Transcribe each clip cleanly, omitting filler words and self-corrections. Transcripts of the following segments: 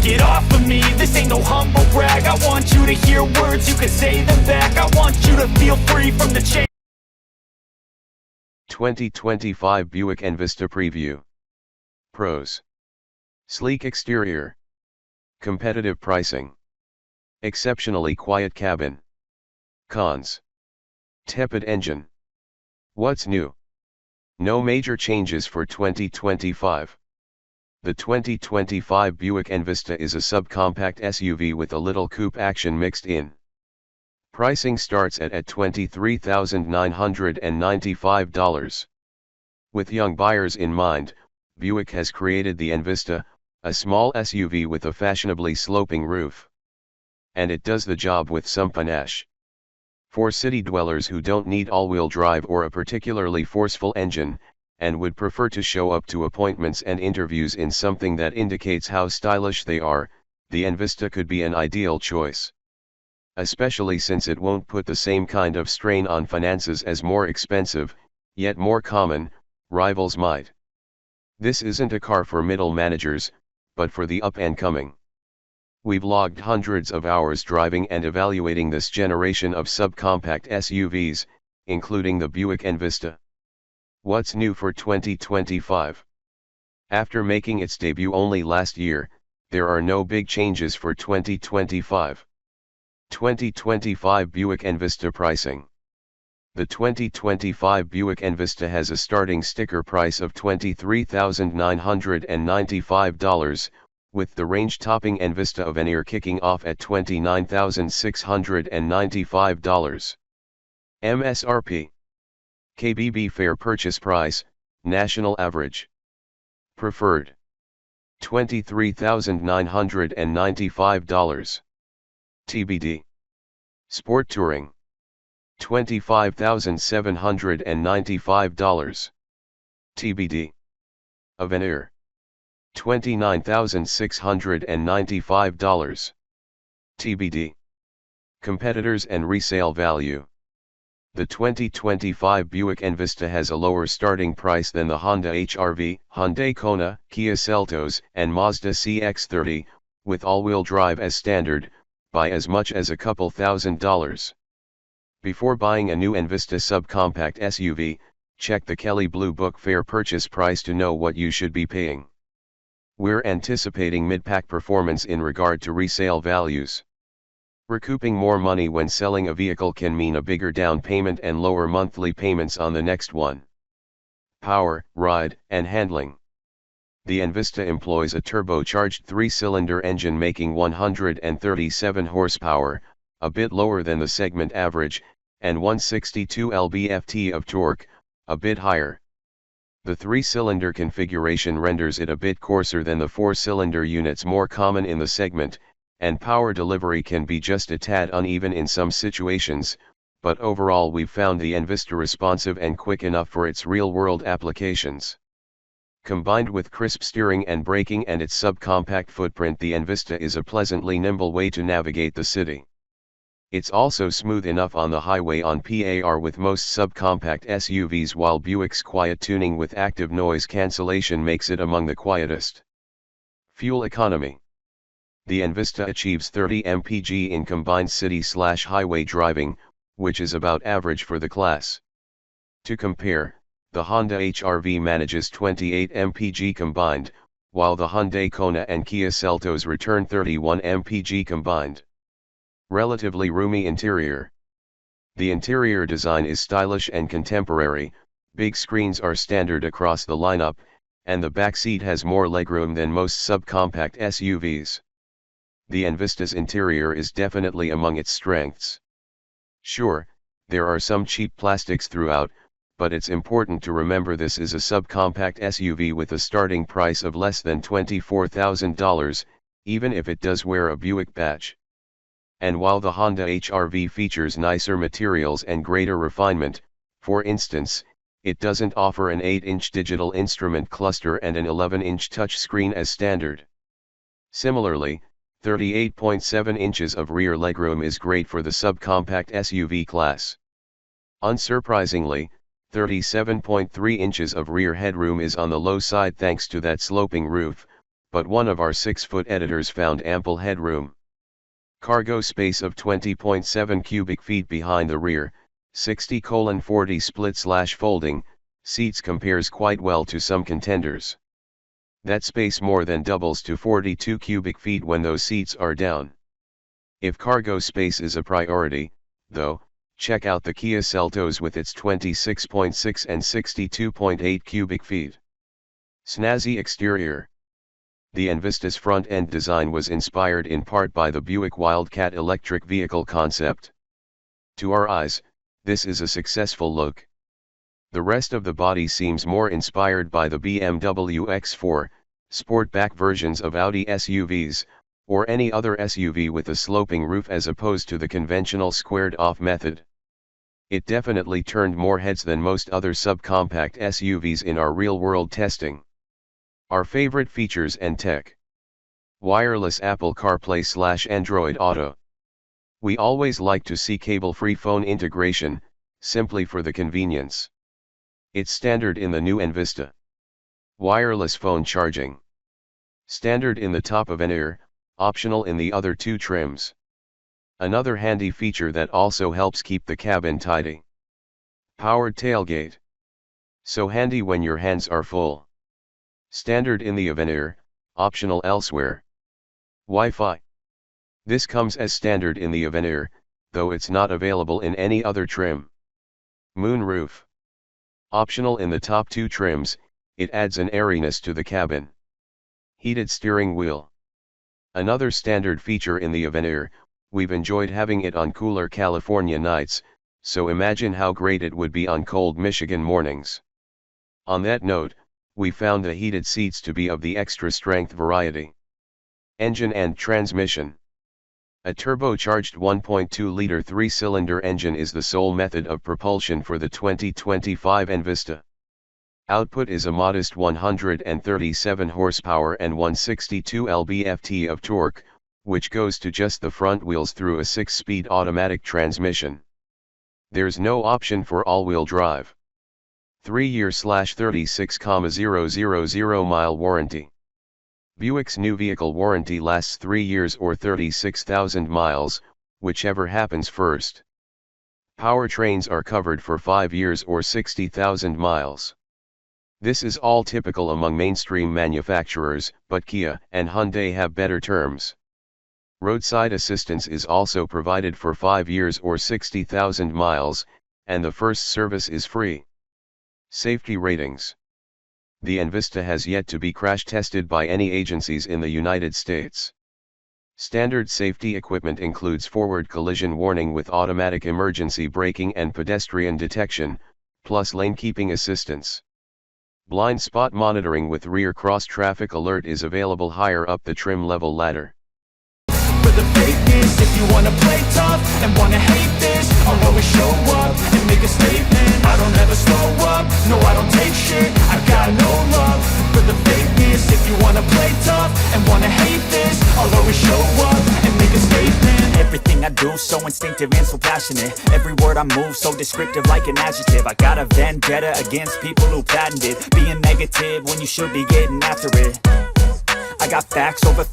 get off of me, this ain't no humble brag. I want you to hear words, you can say them back. I want you to feel free from the chain. 2025 Buick Envista Preview. Pros: sleek exterior, competitive pricing, exceptionally quiet cabin. Cons: tepid engine. What's new? No major changes for 2025. The 2025 Buick Envista is a subcompact SUV with a little coupe action mixed in. Pricing starts at $23,995. With young buyers in mind, Buick has created the Envista, a small SUV with a fashionably sloping roof. And it does the job with some panache. For city dwellers who don't need all-wheel drive or a particularly forceful engine, and would prefer to show up to appointments and interviews in something that indicates how stylish they are, the Envista could be an ideal choice. Especially since it won't put the same kind of strain on finances as more expensive, yet more common, rivals might. This isn't a car for middle managers, but for the up-and-coming. We've logged hundreds of hours driving and evaluating this generation of subcompact SUVs, including the Buick Envista. What's new for 2025? After making its debut only last year, there are no big changes for 2025. 2025 Buick Envista pricing. The 2025 Buick Envista has a starting sticker price of $23,995, with the range-topping Envista Avenir kicking off at $29,695. MSRP. KBB fair purchase price, national average. Preferred. $23,995. TBD. Sport Touring. $25,795. TBD. Avenir. $29,695. TBD. Competitors and resale value. The 2025 Buick Envista has a lower starting price than the Honda HR-V, Hyundai Kona, Kia Seltos, and Mazda CX-30, with all-wheel drive as standard, by as much as a couple $1,000s. Before buying a new Envista subcompact SUV, check the Kelley Blue Book fair purchase price to know what you should be paying. We're anticipating mid-pack performance in regard to resale values. Recouping more money when selling a vehicle can mean a bigger down payment and lower monthly payments on the next one. Power, ride, and handling. The Envista employs a turbocharged 3-cylinder engine making 137 horsepower, a bit lower than the segment average, and 162 lb-ft of torque, a bit higher. The 3-cylinder configuration renders it a bit coarser than the 4-cylinder units more common in the segment, and power delivery can be just a tad uneven in some situations, but overall we've found the Envista responsive and quick enough for its real-world applications. Combined with crisp steering and braking and its subcompact footprint, the Envista is a pleasantly nimble way to navigate the city. It's also smooth enough on the highway on par with most subcompact SUVs, while Buick's quiet tuning with active noise cancellation makes it among the quietest. Fuel economy. The Envista achieves 30 mpg in combined city/highway driving, which is about average for the class. To compare, the Honda HR-V manages 28 mpg combined, while the Hyundai Kona and Kia Seltos return 31 mpg combined. Relatively roomy interior. The interior design is stylish and contemporary, big screens are standard across the lineup, and the back seat has more legroom than most subcompact SUVs. The Envista's interior is definitely among its strengths. Sure, there are some cheap plastics throughout, but it's important to remember this is a subcompact SUV with a starting price of less than $24,000, even if it does wear a Buick badge. And while the Honda HR-V features nicer materials and greater refinement, for instance, it doesn't offer an 8-inch digital instrument cluster and an 11-inch touchscreen as standard. Similarly, 38.7 inches of rear legroom is great for the subcompact SUV class. Unsurprisingly, 37.3 inches of rear headroom is on the low side thanks to that sloping roof, but one of our 6-foot editors found ample headroom. Cargo space of 20.7 cubic feet behind the rear, 60:40 split/folding, seats compares quite well to some contenders. That space more than doubles to 42 cubic feet when those seats are down. If cargo space is a priority, though, check out the Kia Seltos with its 26.6 and 62.8 cubic feet. Snazzy exterior. The Envista's front-end design was inspired in part by the Buick Wildcat electric vehicle concept. To our eyes, this is a successful look. The rest of the body seems more inspired by the BMW X4, Sportback versions of Audi SUVs, or any other SUV with a sloping roof as opposed to the conventional squared-off method. It definitely turned more heads than most other subcompact SUVs in our real-world testing. Our favorite features and tech. Wireless Apple CarPlay/Android Auto. We always like to see cable-free phone integration, simply for the convenience. It's standard in the new Envista. Wireless phone charging. Standard in the top Avenir, optional in the other two trims. Another handy feature that also helps keep the cabin tidy. Powered tailgate. So handy when your hands are full. Standard in the Avenir, optional elsewhere. Wi-Fi. This comes as standard in the Avenir, though it's not available in any other trim. Moonroof. Optional in the top two trims, it adds an airiness to the cabin. Heated steering wheel. Another standard feature in the Avenir, we've enjoyed having it on cooler California nights, so imagine how great it would be on cold Michigan mornings. On that note, we found the heated seats to be of the extra strength variety. Engine and transmission. A turbocharged 1.2-liter 3-cylinder engine is the sole method of propulsion for the 2025 Envista. Output is a modest 137 horsepower and 162 lb-ft of torque, which goes to just the front wheels through a 6-speed automatic transmission. There's no option for all-wheel drive. 3-year/36,000 mile warranty. Buick's new vehicle warranty lasts 3 years or 36,000 miles, whichever happens first. Powertrains are covered for 5 years or 60,000 miles. This is all typical among mainstream manufacturers, but Kia and Hyundai have better terms. Roadside assistance is also provided for 5 years or 60,000 miles, and the first service is free. Safety ratings. The Envista has yet to be crash tested by any agencies in the United States. Standard safety equipment includes forward collision warning with automatic emergency braking and pedestrian detection, plus lane keeping assistance. Blind spot monitoring with rear cross traffic alert is available higher up the trim level ladder. For the fakeness, if you wanna play tough and wanna hate this, I'll always show up and make a statement. I don't ever slow up, no I don't take shit, I got no love for the fakeness. If you wanna play tough and wanna hate this, I'll always show up and make a statement. Everything I do so instinctive and so passionate. Every word I move so descriptive like an adjective. I got a vendetta against people who patented being negative when you should be getting after it. I got facts over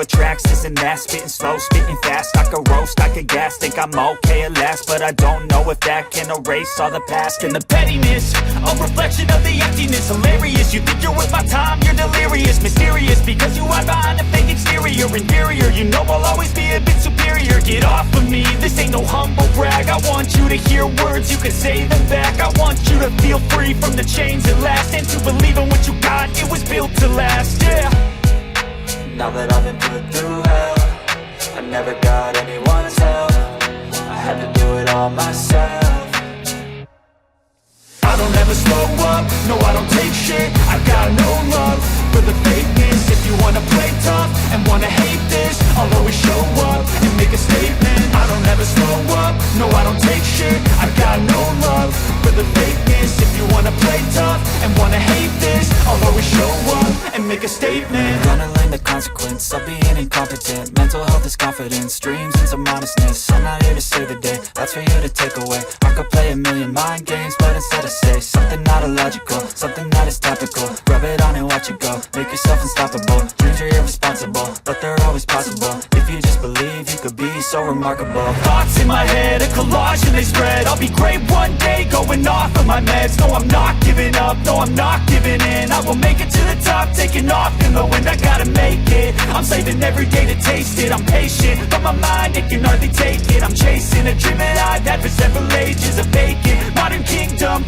tracks, this and that, spitting slow, spitting fast. I could roast, I could gas, think I'm okay at last, but I don't know if that can erase all the past. And the pettiness, a reflection of the emptiness. Hilarious, you think you're worth my time, you're delirious. Mysterious, because you hide behind a fake exterior. Inferior, you know I'll always be a bit superior. Get off of me, this ain't no humble brag. I want you to hear words, you can say them back. I want you to feel free from the chains at last, and to believe in what you got, it was built to last, yeah. Now that I've been put through hell, I never got anyone's help, I had to do it all myself. I don't ever slow up, no I don't take shit, I got no love for the fakeness. If you wanna play tough and wanna hate this, I'll always show up and make a statement. I don't ever slow up, no I don't take shit, I got no love for the fakeness. If you wanna play tough and wanna hate this, I'll always show up and make a statement. I'm gonna learn the consequence of being incompetent. Mental health is confidence, dreams and some honestness. I'm not here to save the day, that's for you to take away. I could play a million mind games, but instead I say something not illogical, something that is topical. Rub it on and watch it go, make yourself unstoppable. Dreams are that they're always possible. If you just believe, you could be so remarkable. Thoughts in my head, a collage and they spread. I'll be great one day, going off of my meds. No, I'm not giving up, no, I'm not giving in. I will make it to the top, taking off in the wind. I gotta make it, I'm saving every day to taste it. I'm patient, but my mind, it can hardly take it. I'm chasing a dream that I've had for several ages. A vacant modern kingdom,